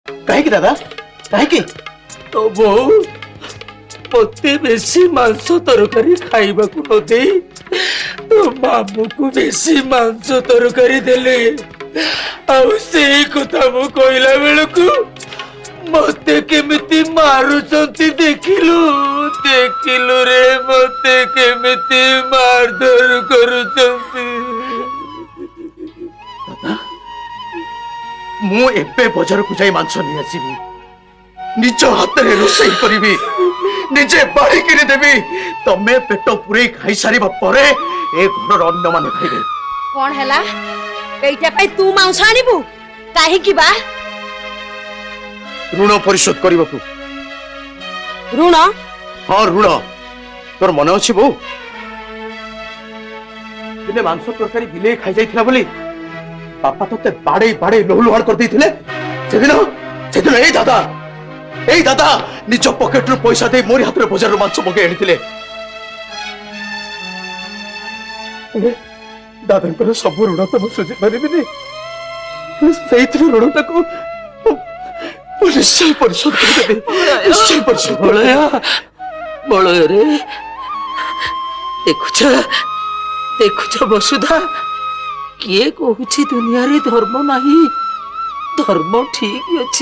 कहीं दादा कहीं तो बोऊ मते बेसी मांस तरकारी खाइबा को न दे तो मामू को बेसी मांस तरकारी देले आउ सेई कथा मु कहला बेलकु मते केमिति मारुचंती देखिलु देखिलु रे मते केमिति मारधर करूचंती मु एबे बाजार को जाई मांस नहीं आसीबी निज हाथ रे रोसई करिबी निजे बाड़ी किने देबी तमे पेट पुरे खाई सारिबा परे ए घर अन्य माने खाइबे कौन हैला एइटा पई तू मांस आनिबू काहे की बा ऋण परिशोध करबकु ऋण हां ऋण तोर मन अछि बो दिने मांस तरकारी बिले खाई जाइथिला बोली बापा तोते बाड़े बाड़े लोहलुहाड़ कर देथिले सेदिन ए दादा निज पॉकेट रु पैसा दे मोरी हाथ रे बाजार रु मांस मगे आनिथिले दादा सब ऋण तो सुझी पारिबिनी सेइथिर ऋणटा को निश्चय परिशोध करदेबी निश्चय परिशोध बलय रे देखुछ वसुधा किए कहूछि दुनिया रे धर्म नाही धर्म ठीक अछि